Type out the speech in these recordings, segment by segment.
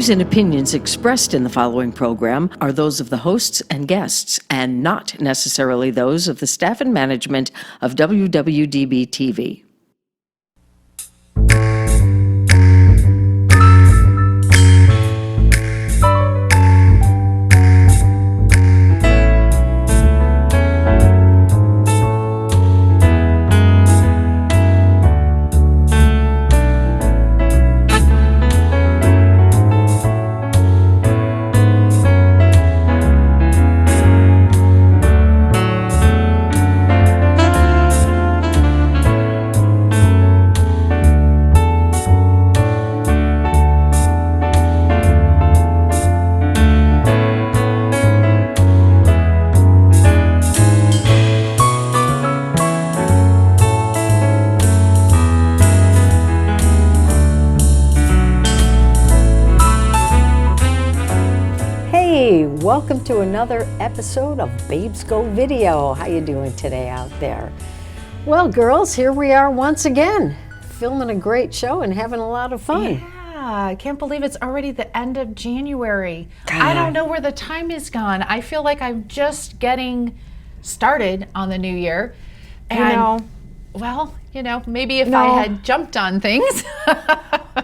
views and opinions expressed in the following program are those of the hosts and guests, and not necessarily those of the staff and management of WWDB-TV. Welcome to another episode of Babes Go Video. How you doing today out there? Well, girls, here we are once again, filming a great show and having a lot of fun. Yeah, I can't believe it's already the end of January. I don't know where the time is gone. I feel like I'm just getting started on the new year. And, maybe if I had jumped on things.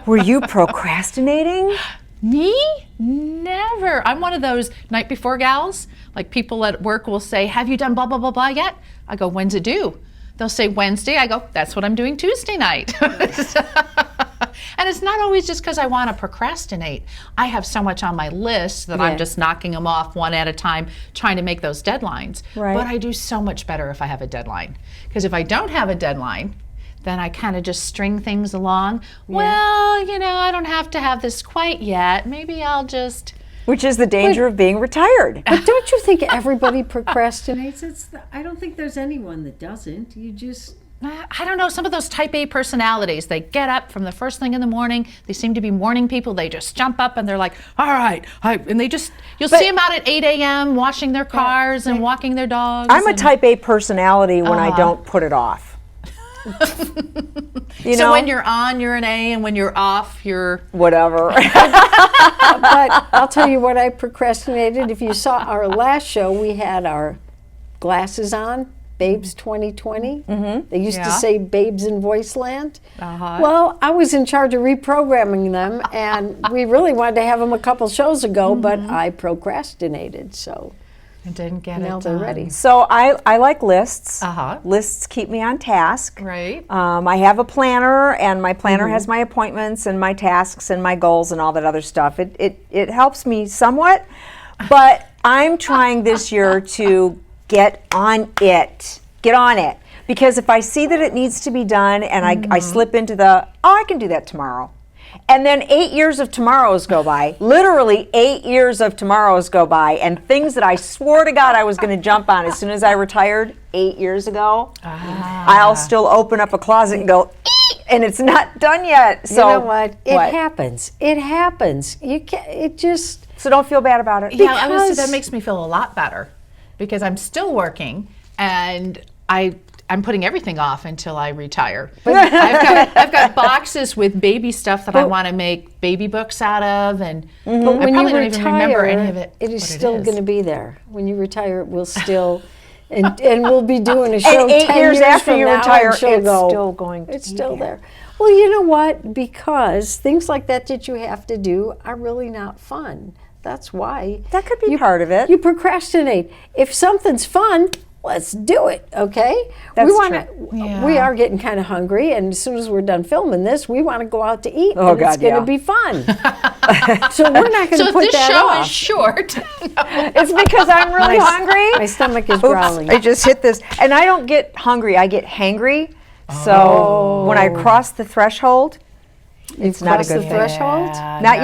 Were you procrastinating? Me? Never. I'm one of those night before gals. Like people at work will say, have you done blah, blah, blah, blah yet? I go, when's it due? They'll say Wednesday. I go, that's what I'm doing Tuesday night. And it's not always just because I want to procrastinate. I have so much on my list that I'm just knocking them off one at a time, trying to make those deadlines. Right. But I do so much better if I have a deadline. Because if I don't have a deadline, then I kind of just string things along. Yeah. Well, I don't have to have this quite yet. Maybe I'll just... Which is the danger of being retired. But don't you think everybody procrastinates? I don't think there's anyone that doesn't. You just... I don't know, some of those type A personalities, they get up from the first thing in the morning. They seem to be morning people. They just jump up and they're like, all right. And they just, you'll see them out at 8 a.m. washing their cars and walking their dogs. I'm a type A personality when I don't put it off. So when you're on, you're an A, and when you're off, you're whatever. But I'll tell you what I procrastinated. If you saw our last show, we had our glasses on, Babes 2020. Mm-hmm. They used to say Babes in Voiceland. Well, I was in charge of reprogramming them, and we really wanted to have them a couple shows ago, but I procrastinated, so... And didn't get it done. They're ready. So I like lists. Lists keep me on task. Right. I have a planner, and my planner has my appointments and my tasks and my goals and all that other stuff. It helps me somewhat, but I'm trying this year to get on it. Get on it. Because if I see that it needs to be done and I slip into I can do that tomorrow. And then 8 years of tomorrows go by, literally 8 years of tomorrows go by, and things that I swore to God I was going to jump on as soon as I retired 8 years ago, I'll still open up a closet and go, eek, and it's not done yet. So you know what? It happens. It happens. You can't, it just... So don't feel bad about it. Yeah, that makes me feel a lot better because I'm still working and I'm putting everything off until I retire. I've got boxes with baby stuff that I want to make baby books out of, and but when I probably you don't even remember any of it. It is still going to be there. When you retire, it will still, and we'll be doing a show and 8 years after you retire, it's still going. It's still there. Well, you know what? Because things like that you have to do are really not fun. That's why. That could be part of it. You procrastinate. If something's fun, let's do it, okay? That's true. We are getting kind of hungry, and as soon as we're done filming this, we want to go out to eat, and it's going to be fun. So we're not going to put that off. So this show is short. It's because I'm really hungry. My stomach is growling. I just hit this. And I don't get hungry, I get hangry. So when I cross the threshold, it's not a good thing. Threshold? Not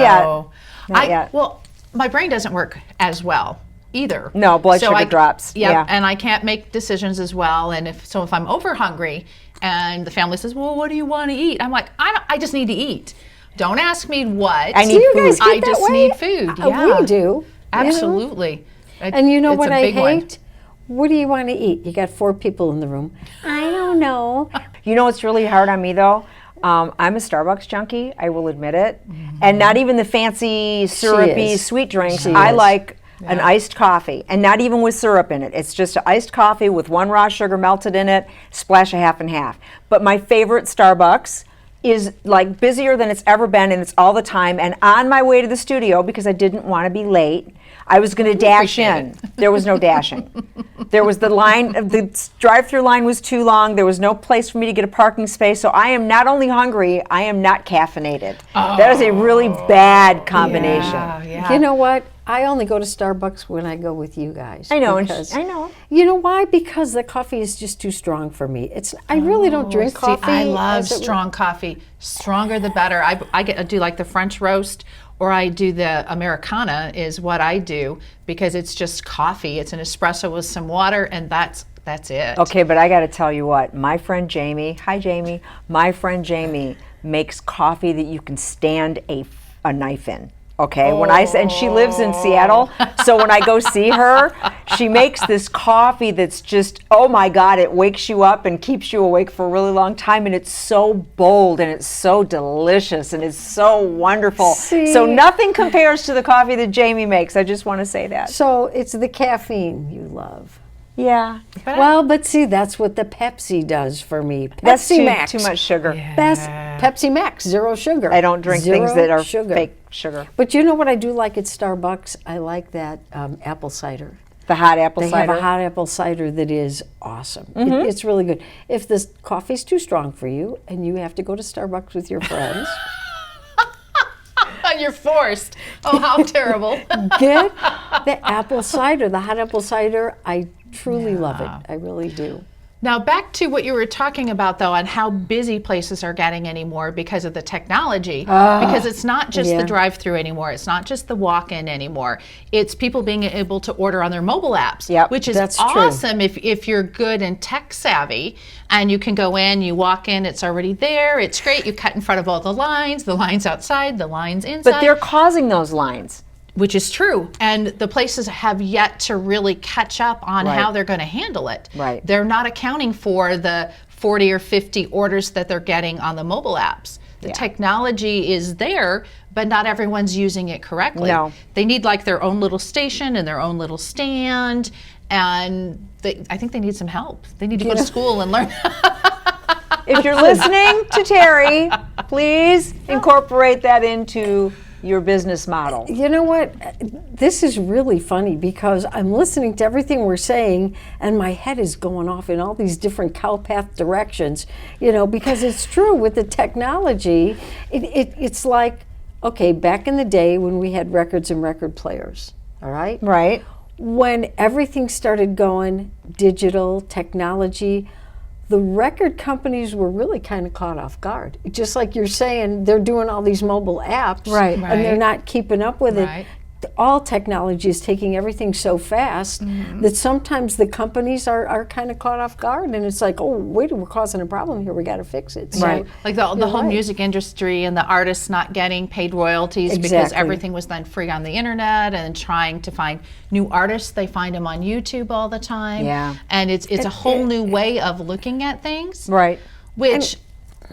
yet. Well, my brain doesn't work as well either. No, blood sugar drops. Yeah, and I can't make decisions as well. And if I'm over hungry, and the family says, "Well, what do you want to eat?" I'm like, I just need to eat. Don't ask me what. I need food. I just need food. Yeah, we do. Absolutely. And you know what I hate? What do you want to eat? You got 4 people in the room. I don't know. You know what's really hard on me though? I'm a Starbucks junkie, I will admit it. And not even the fancy, syrupy, is. sweet drinks. She I is. like an iced coffee, and not even with syrup in it. It's just an iced coffee with 1 raw sugar melted in it, splash of half and half. But my favorite Starbucks is like busier than it's ever been, and it's all the time. And on my way to the studio, because I didn't want to be late, I was going to dash in. There was no dashing. There was the line, the drive-through line was too long. There was no place for me to get a parking space. So I am not only hungry, I am not caffeinated. That is a really bad combination. Yeah. You know what? I only go to Starbucks when I go with you guys. I know, and because- I know. You know why? Because the coffee is just too strong for me. I really don't drink See, coffee. I love as it were. strong coffee. Stronger the better. I do like the French roast, or I do the Americana is what I do, because it's just coffee. It's an espresso with some water, and that's it. Okay, but I got to tell you what, my friend Jamie, hi Jamie, my friend Jamie makes coffee that you can stand a knife in. Okay, and she lives in Seattle, so when I go see her, she makes this coffee that's just, oh my God, it wakes you up and keeps you awake for a really long time, and it's so bold and it's so delicious and it's so wonderful. See? So nothing compares to the coffee that Jamie makes. I just want to say that. So it's the caffeine you love. Yeah, Well, but see, that's what the Pepsi does for me. Pepsi that's Max. too much sugar. Best Pepsi Max, 0 sugar. I don't drink things that are fake sugar. But you know what I do like at Starbucks? I like that apple cider. The hot apple They cider. have a hot apple cider that is awesome. It's really good. If the coffee's too strong for you and you have to go to Starbucks with your friends, You're forced. Oh, how terrible. get the apple cider, the hot apple cider. I truly love it. I really do. Now, back to what you were talking about, though, on how busy places are getting anymore because of the technology. Because it's not just yeah. the drive-through anymore. It's not just the walk-in anymore. It's people being able to order on their mobile apps, Yep, which is that's true. awesome if you're good and tech savvy. And you can go in, you walk in, it's already there. It's great. You cut in front of all the lines outside, the lines inside. But they're causing those lines. Which is true. And the places have yet to really catch up on Right. how they're going to handle it. Right. They're not accounting for the 40 or 50 orders that they're getting on the mobile apps. The technology is there, but not everyone's using it correctly. No. They need like their own little station and their own little stand. And I think they need some help. They need to go to school and learn. If you're listening to Terry, please incorporate that into your business model. You know what? This is really funny because I'm listening to everything we're saying and my head is going off in all these different cowpath directions, because it's true with the technology. It's like, okay, back in the day when we had records and record players, all right? Right. When everything started going digital, technology, the record companies were really kind of caught off guard. Just like you're saying, they're doing all these mobile apps, Right. and they're Right. not keeping up with Right. it. All technology is taking everything so fast that sometimes the companies are kind of caught off guard, and it's like, oh, wait, we're causing a problem here. We got to fix it. So, Right. Like the whole right. music industry and the artists not getting paid royalties because Exactly. everything was then free on the internet, and trying to find new artists. They find them on YouTube all the time. Yeah. And it's a whole new way of looking at things. Right. Which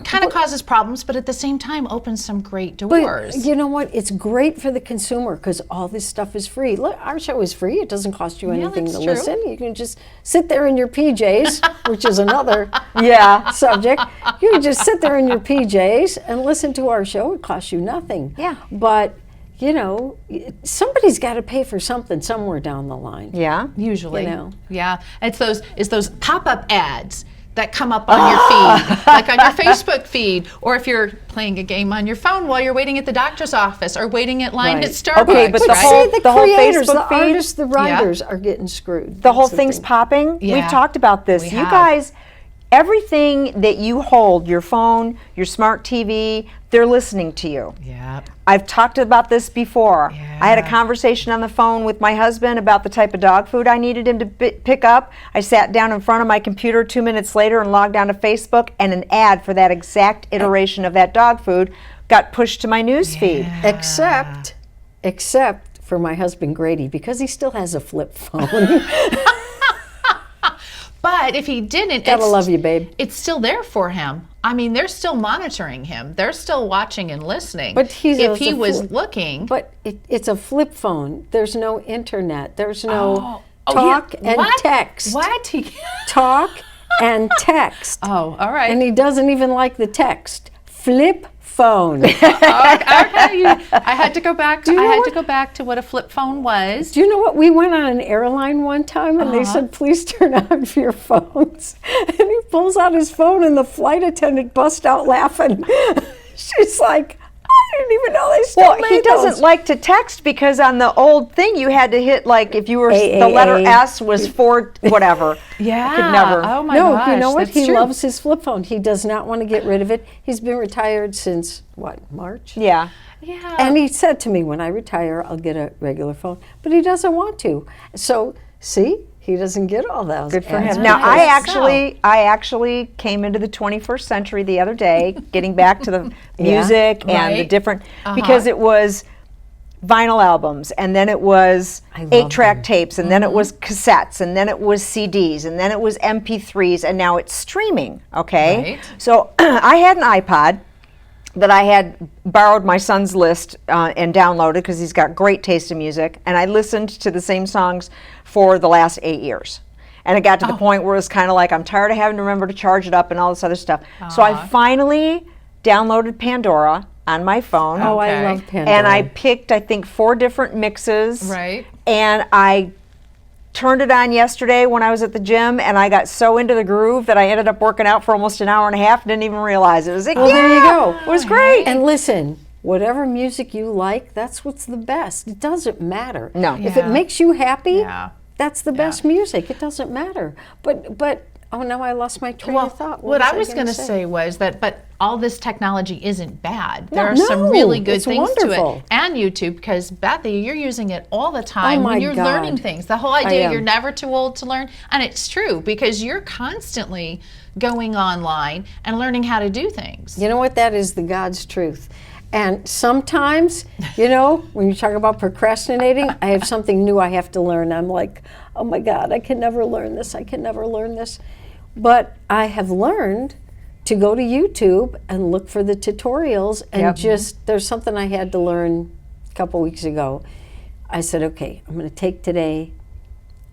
kind of causes problems, but at the same time opens some great doors. But you know what? It's great for the consumer because all this stuff is free. Look, our show is free. It doesn't cost you anything to that's true. listen. You can just sit there in your PJs, which is another subject. You can just sit there in your PJs and listen to our show. It costs you nothing. Yeah. But, somebody's got to pay for something somewhere down the line. Yeah. Usually. Yeah. It's those pop-up ads that come up on your feed, like on your Facebook feed, or if you're playing a game on your phone while you're waiting at the doctor's office or waiting at line Right. at Starbucks. Okay, but the right? whole- See, the whole creators, Facebook the feed? artists, the writers are getting screwed. The whole That's thing's thing. popping. Yeah. We've talked about this. We You have. guys, everything that you hold, your phone, your smart TV, they're listening to you. Yeah. I've talked about this before. I had a Yeah. conversation on the phone with my husband about the type of dog food I needed him to pick up. I sat down in front of my computer 2 minutes later and logged on to Facebook, and an ad for that exact iteration of that dog food got pushed to my news feed. Except for my husband Grady, because he still has a flip phone. But if he didn't, Gotta love you, babe. It's still there for him. I mean, they're still monitoring him. They're still watching and listening. But if he was looking. But it's a flip phone. There's no internet. There's no yeah. talk and What? text. What? Talk and text. Oh, all right. And he doesn't even like the text. Flip phone. Okay, I had to go back. I had to go back to what a flip phone was. Do you know what? We went on an airline one time and they said, please turn on your phones. And he pulls out his phone and the flight attendant busts out laughing. She's like, I didn't even know they still Well, he made doesn't those. like to text because on the old thing you had to hit like if you were the letter S was for whatever. Yeah. I could never. Oh my No, gosh. you know what? That's He true. loves his flip phone. He does not want to get rid of it. He's been retired since, what, March? Yeah. Yeah. And he said to me, when I retire, I'll get a regular phone. But he doesn't want to. So, see, he doesn't get all those. Good for ads him. Now because- I actually came into the 21st century the other day, getting back to the music and the Right. different because it was vinyl albums and then it was love 8-track them. tapes and then it was cassettes and then it was CDs and then it was MP3s and now it's streaming, okay? Right. So I had an iPod that I had borrowed my son's list and downloaded because he's got great taste in music, and I listened to the same songs for the last 8 years. And it got to the point where it was kind of like, I'm tired of having to remember to charge it up and all this other stuff. So I finally downloaded Pandora on my phone. Oh, I Okay. love Pandora. And I picked, I think, 4 different mixes. Right. And I turned it on yesterday when I was at the gym, and I got so into the groove that I ended up working out for almost an hour and a half and didn't even realize it. It was like, Well, there you go. It was great. And listen, whatever music you like, that's what's the best. It doesn't matter. No. If Yeah. it makes you happy, Yeah. that's the best music. It doesn't matter. But oh, now I lost my train of thought. What was I was gonna going to say was that, but all this technology isn't bad. There are No, some really good it's things to wonderful. it. And YouTube, because Bethy, you're using it all the time my when you're God. learning things. The whole idea am. you're never too old to learn. And it's true, because you're constantly going online and learning how to do things. You know what? That is the God's truth. And sometimes, you know, when you talk about procrastinating, I have something new I have to learn. I'm like, oh my God, I can never learn this. I can never learn this. But I have learned to go to YouTube and look for the tutorials and just, there's something I had to learn a couple weeks ago. I said, okay, I'm going to take today,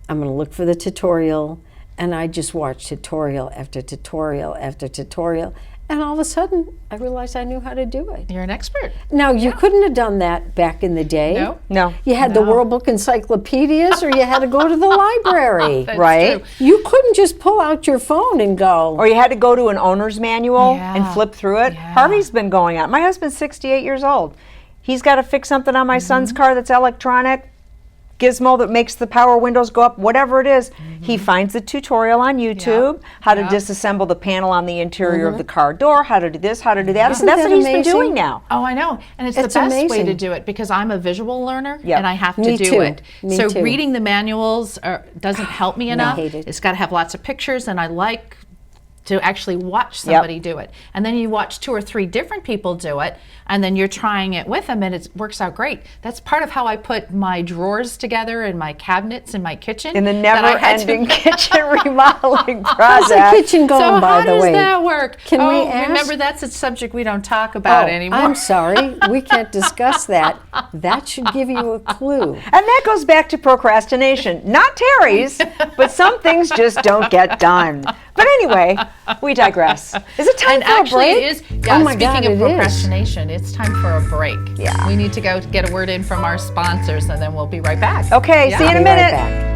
I'm going to look for the tutorial, and I just watched tutorial after tutorial after tutorial. And all of a sudden, I realized I knew how to do it. You're an expert. Now, you couldn't have done that back in the day. No. No. You had the World Book encyclopedias, or you had to go to the library. That's Right. true. You couldn't just pull out your phone and go. Or you had to go to an owner's manual and Yeah. flip through it. Yeah. Harvey's been going on. My husband's 68 years old. He's got to fix something on my son's car that's electronic, gizmo that makes the power windows go up, whatever it is. He finds the tutorial on YouTube, how to disassemble the panel on the interior of the car door, how to do this, how to do that. Isn't That's that what he's been amazing? doing now. Oh, I know. And it's the It's best way to amazing. do it because I'm a visual learner Yep. and I have to Me do too. it. Me so too. reading the manuals doesn't help me enough. hate it. It's got to have lots of pictures, and I like to actually watch somebody do it. And then you watch 2 or 3 different people do it, and then you're trying it with them, and it works out great. That's part of how I put my drawers together and my cabinets in my kitchen. In the that I had to- never-ending kitchen remodeling How's the process. kitchen going, So by how the does way? that work? Can we ask? Remember, that's a subject we don't talk about anymore. I'm sorry. We can't discuss that. That should give you a clue. And that goes back to procrastination. Not Terry's, but some things just don't get done. But anyway, we digress. Is it time And for a actually, break? it is. Yeah, Oh my speaking God, of it is. procrastination, it's time for a break. Yeah. We need to go get a word in from our sponsors, and then we'll be right back. Okay, Yeah. see you in a Be right minute. back.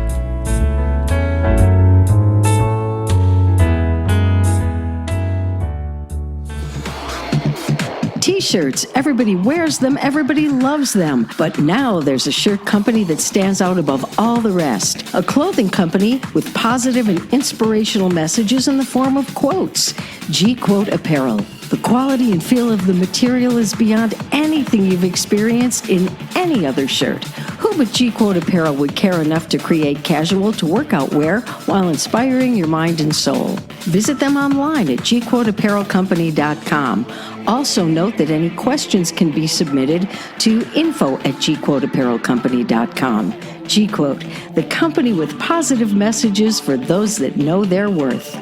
T-shirts, everybody wears them, everybody loves them. But now there's a shirt company that stands out above all the rest. A clothing company with positive and inspirational messages in the form of quotes. G-Quote Apparel. The quality and feel of the material is beyond anything you've experienced in any other shirt. Who but G-Quote Apparel would care enough to create casual to workout wear while inspiring your mind and soul? Visit them online at gquoteapparelcompany.com. Also note that any questions can be submitted to info@gquoteapparelcompany.com. G-Quote, the company with positive messages for those that know their worth.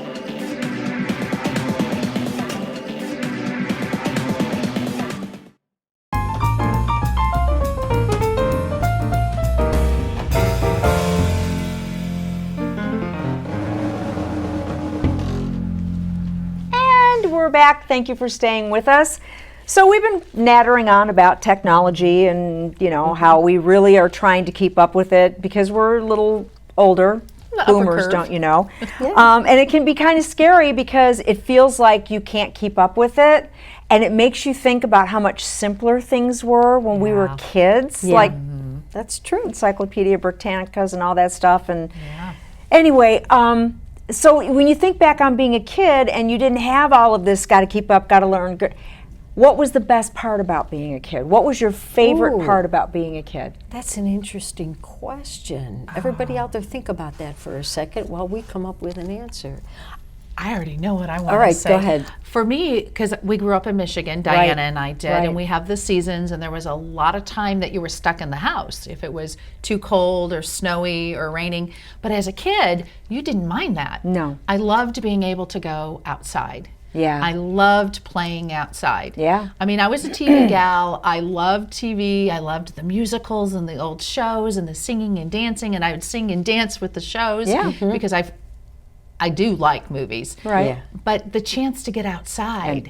We're back. Thank you for staying with us. So we've been nattering on about technology and, you know, how we really are trying to keep up with it because we're a little older. Boomers, don't you know? And it can be kind of scary because it feels like you can't keep up with it. And it makes you think about how much simpler things were when we were kids. Like, that's true. Encyclopedia Britannicas and all that stuff. And anyway, so when you think back on being a kid and you didn't have all of this, got to keep up, got to learn, what was the best part about being a kid? What was your favorite part about being a kid? That's an interesting question. Everybody out there, think about that for a second while we come up with an answer. I already know what I want All right, to say. go ahead. For me, because we grew up in Michigan, Diana and I did, and we have the seasons, and there was a lot of time that you were stuck in the house if it was too cold or snowy or raining. But as a kid, you didn't mind that. No. I loved being able to go outside. Yeah. I loved playing outside. Yeah. I mean, I was a TV gal. I loved TV. I loved the musicals and the old shows and the singing and dancing, and I would sing and dance with the shows because I do like movies. Right. Yeah. But the chance to get outside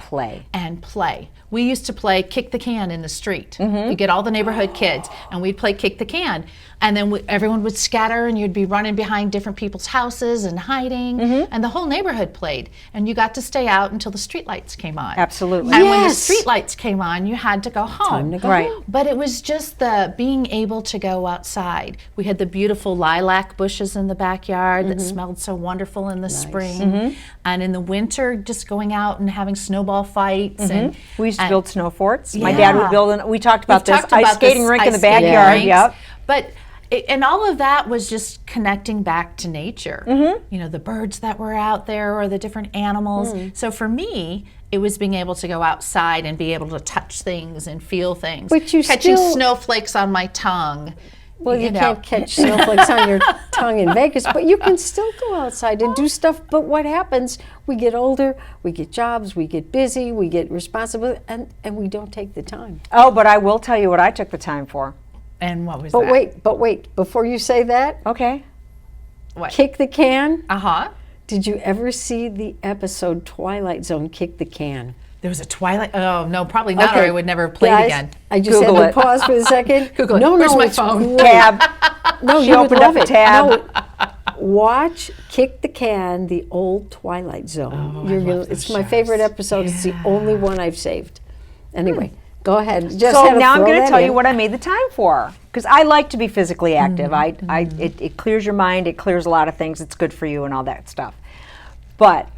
And play. We used to play kick the can in the street. We'd get all the neighborhood kids and we'd play kick the can. And then everyone would scatter and you'd be running behind different people's houses and hiding. And the whole neighborhood played. And you got to stay out until the street lights came on. Absolutely. And when the street lights came on, you had to go home. Time to go home. But it was just the being able to go outside. We had the beautiful lilac bushes in the backyard that smelled so wonderful in the spring. And in the winter, just going out and having snowball fights. And we used to build snow forts. My dad would build, we talked about this talked about ice skating this rink in ice the skating backyard. rinks. Yep. But and all of that was just connecting back to nature. You know, the birds that were out there or the different animals. So for me, it was being able to go outside and be able to touch things and feel things. But you catching still- snowflakes on my tongue. Well, you know. can't catch snowflakes on your tongue in Vegas, but you can still go outside and do stuff. But what happens, we get older, we get jobs, we get busy, we get responsible, and we don't take the time. Oh, but I will tell you what I took the time for. And what was But that? wait, before you say that, Okay. What? Kick the Can. Uh-huh. Did you ever see the episode Twilight Zone, Kick the Can? There was a Twilight. Oh, no, probably not, or Okay. I would never have played Guys, again. I just Google had it. to pause for a second. Google it. No, Where's no, my it's phone? great. Tab. No, She you would opened up love a it. tab. No, watch Kick the Can, the old Twilight Zone. It's my favorite episode. It's the only one I've saved. Anyway, go ahead. Just So had to now I'm throw going to that tell in. you what I made the time for. Because I like to be physically active. It clears your mind. It clears a lot of things. It's good for you and all that stuff. But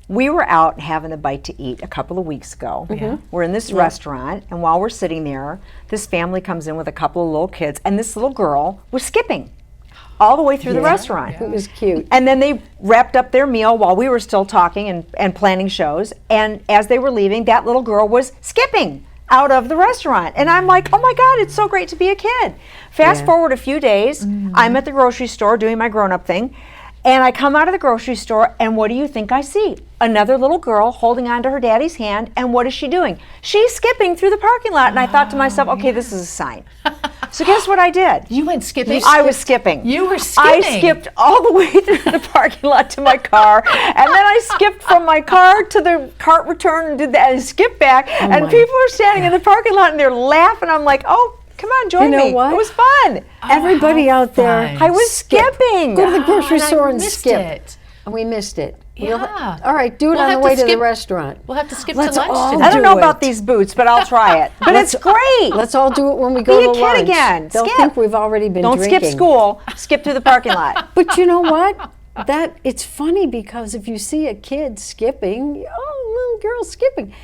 we were out having a bite to eat a couple of weeks ago. We're in this restaurant, and while we're sitting there, this family comes in with a couple of little kids, and this little girl was skipping all the way through the restaurant. It was cute. And then they wrapped up their meal while we were still talking and planning shows. And as they were leaving, that little girl was skipping out of the restaurant. And I'm like, oh my God, it's so great to be a kid. Fast forward a few days, I'm at the grocery store doing my grown-up thing. And I come out of the grocery store, and what do you think I see? Another little girl holding onto her daddy's hand, and what is she doing? She's skipping through the parking lot. And I thought to myself, okay, this is a sign. So guess what I did? You went skipping? I was skipping. You were skipping? I skipped all the way through the parking lot to my car, and then I skipped from my car to the cart return and did that and skipped back. And people are standing in the parking lot and they're laughing. I'm like, oh, come on, join You know me. what? It was fun. Everybody out there, I was skipping. go to the grocery and I store and missed skip. it. And we missed it. Yeah. All right, do it We'll on the have way to to the skip- restaurant. We'll have to skip Let's to lunch all today. I don't know do about it. these boots, but I'll try it. But it's great. Let's all do it when we go Be a to kid lunch. again. They'll Skip. think we've already been Don't drinking. skip school. Skip through the parking lot. But you know what? That it's funny because if you see a kid skipping, oh, little girl skipping.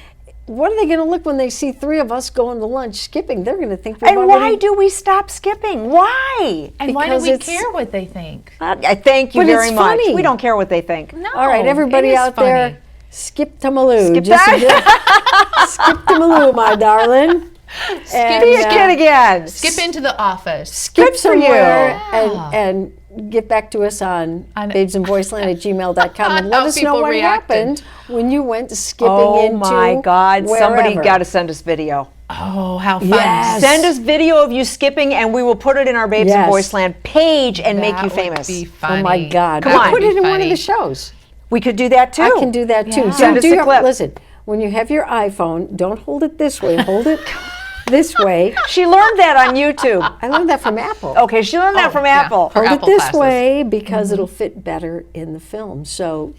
What are they going to look when they see three of us going to lunch skipping? They're going to think we're And already... why do we stop skipping? Why? And why do Because we it's- care what they think? I thank you But very it's much. funny. We don't care what they think. No. All right, everybody it is out funny. there, skip to Malou. Skip Just that? skip to Malou, my darling. Be a kid again. Skip into the office. Skip Good for you. somewhere and get back to us on babesandvoiceland@gmail.com and let How us know people what reacted. happened when you went skipping Oh into my God! Somebody wherever. got to send us video. Oh, how fun. Yes. Send us video of you skipping, and we will put it in our Babes Yes. in Voiceland page and make you That would famous. be Oh funny. my God! Come We'll on. put it in one of Funny. the shows. We could do that too. I can do that too. Yeah. Send us a clip. Listen, when you have your iPhone, don't hold it this way. Hold it this way. She learned that on YouTube. I learned that from Apple. Okay, she learned that from yeah. Apple. For Hold Apple it this classes. way because it'll fit better in the film. So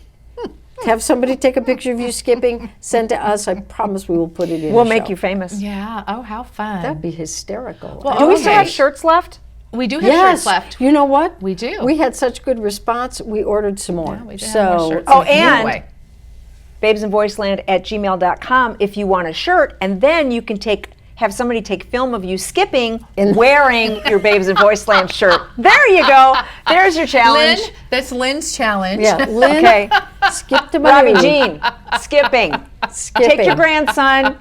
have somebody take a picture of you skipping, send to us. I promise we will put it in. We'll the make show. you famous. Yeah. Oh, how fun. That'd be hysterical. Well, Do we still Okay. have shirts left? We do have yes. shirts left. You know what? We do. We had such good response. We ordered some more. Yeah, we do have so more shirts. Oh, We can give and- away. babesandvoiceland@gmail.com if you want a shirt, and then you can have somebody take film of you skipping wearing your Babes in Voiceland shirt. There you go. There's your challenge. Lynn, that's Lynn's challenge. yeah, Lynn, Okay. skip to Robbie my Jean, skipping. Skipping. Take your grandson.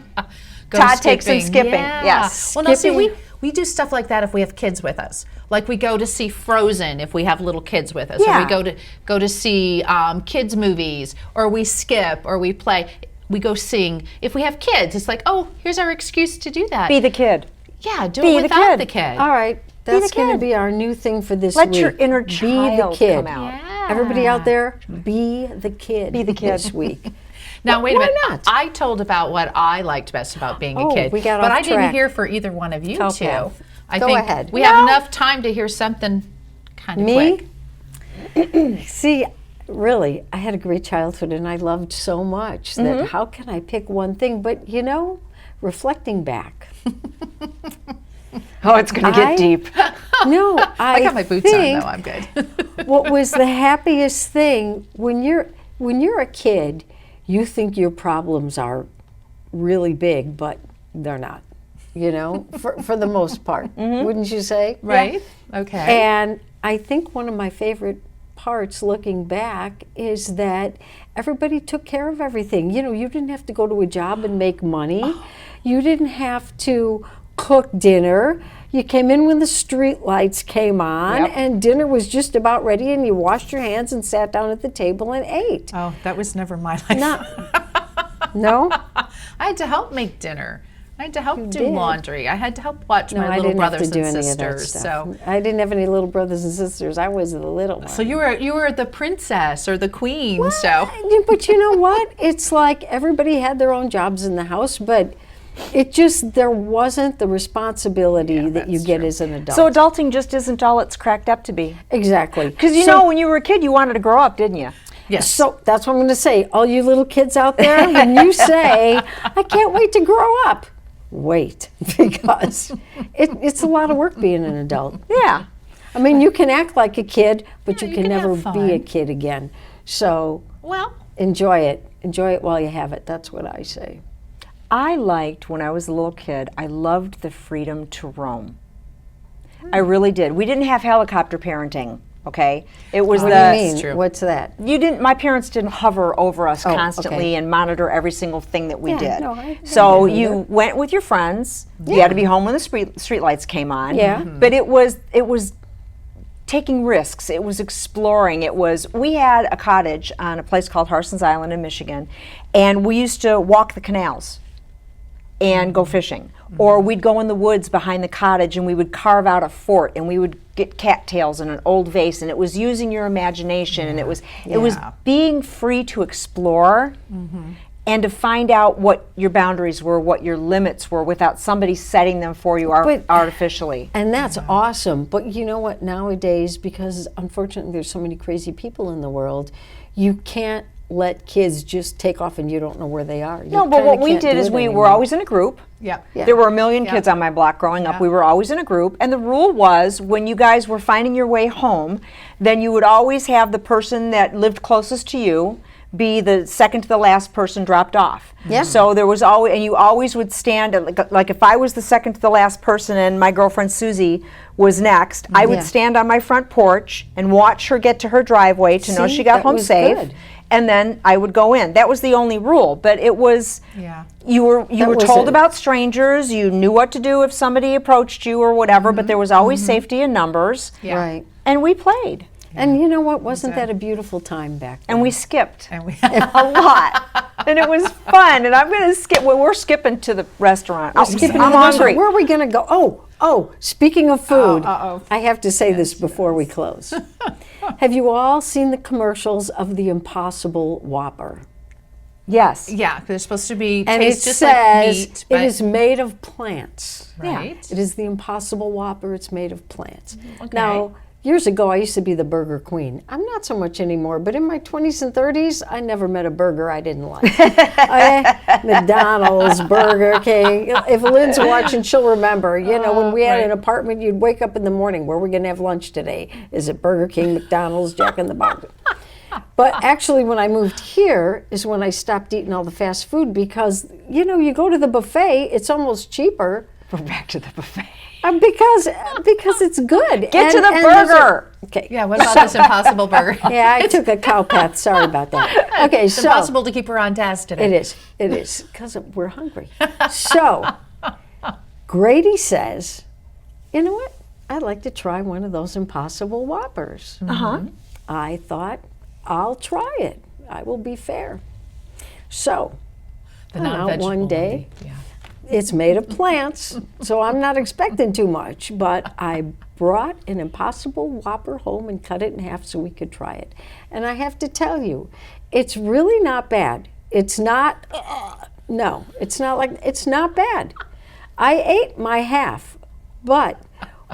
Go Todd takes some skipping. Yeah. Yes. Well, now see, Skipping. we do stuff like that if we have kids with us. Like we go to see Frozen if we have little kids with us. Yeah. Or we go to see kids movies, or we skip, or we play. We go sing. If we have kids, it's like, oh, here's our excuse to do that. Be the kid. Yeah, do be it the without kid. the kid. All right, that's going to kid. be our new thing for this Let week. your inner Be the child kid. come out. Yeah. Everybody out there, be the kid. Be the kid. this week. Now wait a why minute. not? I told about what I liked best about being a Oh, kid, we got but off I didn't track. hear for either one of you Tell two. Kath. I Go think ahead. we have enough time to hear something kind of Me? quick. See, really, I had a great childhood and I loved so much that how can I pick one thing? But you know, reflecting back, Oh, it's going to I- get deep. I no, got my boots on think though. I'm good. what was the happiest thing when you're a kid, you think your problems are really big, but they're not. You know, for the most part, wouldn't you say? Right? Okay. And I think one of my favorite parts looking back is that everybody took care of everything. You know, you didn't have to go to a job and make money. You didn't have to cook dinner. You came in when the street lights came on Yep. and dinner was just about ready and you washed your hands and sat down at the table and ate. Oh, that was never my life. No? I had to help make dinner. I had to help do did. laundry. I had to help watch No, my I little didn't have brothers to do and any of that sisters. stuff. So, I didn't have any little brothers and sisters. I was the little one. so you were the princess or the queen. Well, So but you know what? It's like everybody had their own jobs in the house, but it just, there wasn't the responsibility that you that's get true. as an adult. So adulting just isn't all it's cracked up to be. Exactly. Because you know, when you were a kid, you wanted to grow up, didn't you? yes. So that's what I'm going to say. All you little kids out there, when you say, I can't wait to grow up, wait, because it's a lot of work being an adult. Yeah. I mean, you can act like a kid, but Yeah, you you can can never have be a fun. kid again. So well, enjoy it. Enjoy it while you have it. That's what I say. I liked, when I was a little kid, I loved the freedom to roam. I really did. We didn't have helicopter parenting, okay? It was What the do you mean? true. What's that? you didn't. My parents didn't hover over us Oh, constantly okay. and monitor every single thing that we Yeah, did. no, I So didn't you either. went with your friends. You had to be home when the street lights came on. Yeah. But it was taking risks. It was exploring. It was. We had a cottage on a place called Harson's Island in Michigan, and we used to walk the canals and go fishing. Or we'd go in the woods behind the cottage and we would carve out a fort and we would get cattails in an old vase, and it was using your imagination, and it was Yeah. being free to explore and to find out what your boundaries were, what your limits were, without somebody setting them for you But- artificially. And that's awesome. But you know what? Nowadays, because unfortunately there's so many crazy people in the world, you can't let kids just take off and you don't know where they are. You No, but kinda what we can't did do is it we were anymore. always in a group. yeah. There were a million kids on my block growing up. Yeah. We were always in a group. And the rule was, when you guys were finding your way home, then you would always have the person that lived closest to you be the second to the last person dropped off. Yeah. So there was always, and you always would stand, like if I was the second to the last person and my girlfriend Susie was next, I would Yeah. stand on my front porch and watch her get to her driveway to know See, she got that home was safe. good. and then I would go in. That was the only rule, but it was, you were was told it. about strangers, you knew what to do if somebody approached you or whatever, but there was always safety in numbers, Right. and we played. And you know what? Wasn't that a beautiful time back then? And we skipped And we a lot, and it was fun. And I'm going to skip. Well, we're skipping to the restaurant. Skipping I'm to the restaurant. hungry. Where are we going to go? Oh, speaking of food, uh-oh. I have to say this before we close. Have you all seen the commercials of the Impossible Whopper? Yes. yeah, they're supposed to be And it taste just like says meat, it but is made of plants. right. It is the Impossible Whopper. It's made of plants. Okay. Now, years ago, I used to be the burger queen. I'm not so much anymore, but in my 20s and 30s, I never met a burger I didn't like. McDonald's, Burger King. If Lynn's watching, she'll remember. You know, when we had an apartment, you'd wake up in the morning, where are we going to have lunch today? Is it Burger King, McDonald's, Jack in the Box? But actually, when I moved here is when I stopped eating all the fast food because, you know, you go to the buffet, it's almost cheaper. We're back to the buffet. Because it's good. Get to the there's burger. Okay. Yeah, what about this Impossible Burger? Yeah, I took a cow path. Sorry about that. Okay, It's so impossible to keep her on task today. it is because we're hungry. So Grady says, you know what? I'd like to try one of those Impossible Whoppers. I thought I'll try it. I will be fair. So The went out non-vegetable one day. maybe. Yeah. It's made of plants, so I'm not expecting too much, but I brought an Impossible Whopper home and cut it in half so we could try it. And I have to tell you, it's really not bad. It's not, no, it's not bad. I ate my half, but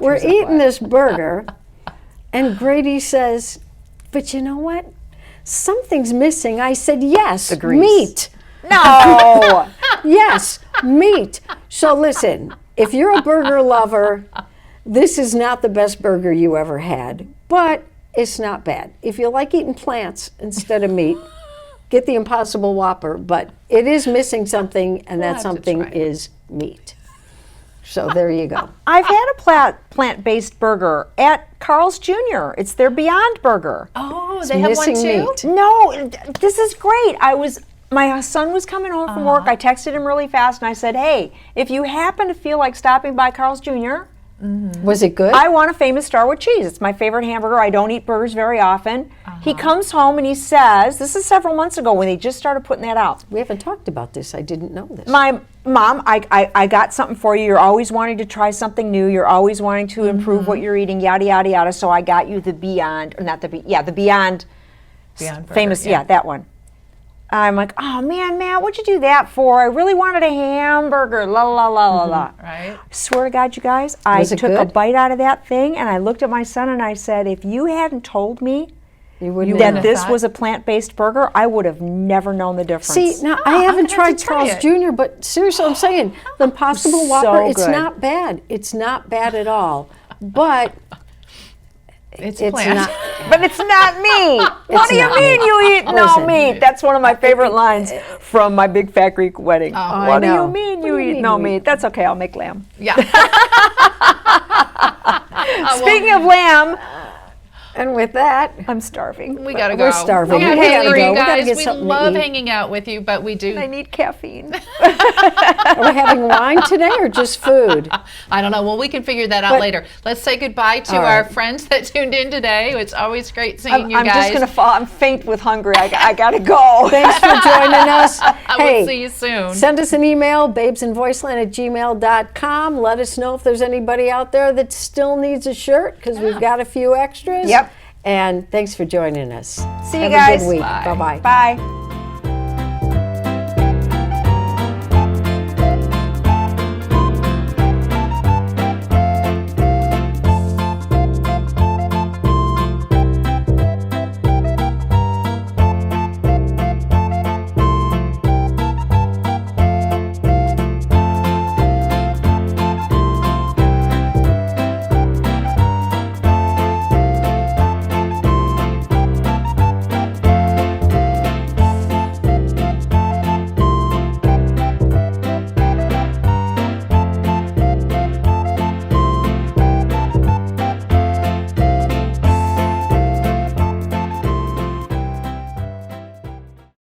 we're eating this burger, and Grady says, but you know what? Something's missing. I said, yes, grease. meat. No. Yes, meat. So listen, if you're a burger lover, this is not the best burger you ever had, but it's not bad. If you like eating plants instead of meat, get the Impossible Whopper, but it is missing something, and that have to something try it. is meat. So there you go. I've had a plant-based burger at Carl's Jr. It's their Beyond Burger. Oh, they have one missing too? meat. No, this is great. My son was coming home from work. I texted him really fast and I said, hey, if you happen to feel like stopping by Carl's Jr., Was it good? I want a famous star with cheese. It's my favorite hamburger. I don't eat burgers very often. He comes home and he says, this is several months ago when they just started putting that out. We haven't talked about this. I didn't know this. My mom, I got something for you. You're always wanting to try something new. You're always wanting to improve what you're eating, yada, yada, yada. So I got you the Beyond, or not the Beyond, the Beyond, Beyond Burger, famous, yeah. that one. I'm like, oh man, Matt, what'd you do that for? I really wanted a hamburger, la la la la la. Right? Swear to God, you guys, I Was it took a good? bite out of that thing and I looked at my son and I said, if you hadn't told me You wouldn't that have this thought? was a plant-based burger, I would have never known the difference. See, now I haven't I'm gonna have tried to try Carl's it. Jr., but seriously, I'm saying the Impossible So Whopper, it's good. not bad. It's not bad at all. But It's it's plant. not. But it's not me. What It's do you not mean me. you eat no Listen. meat? That's one of my favorite lines from my Big Fat Greek wedding. I What do know. you mean What you do you eat mean no you meat? That's okay, I'll make lamb. Yeah. Speaking of lamb, And with that, I'm starving. We gotta go. We're starving. We gotta We go, gotta go. you We gotta guys. get We something to love eat. hanging out with you, but we do. I need caffeine. are we having wine today or just food? I don't know. Well, we can figure that out But- later. Let's say goodbye to All our right. friends that tuned in today. It's always great seeing you I'm guys. just gonna fall. I'm faint with hunger. I gotta go. Thanks for joining us. I will see you soon. Send us an email, babesinvoiceland@gmail.com. Let us know if there's anybody out there that still needs a shirt, because we've got a few extras. Yep. And thanks for joining us. See you Have guys. a good week. Bye. Bye-bye. Bye.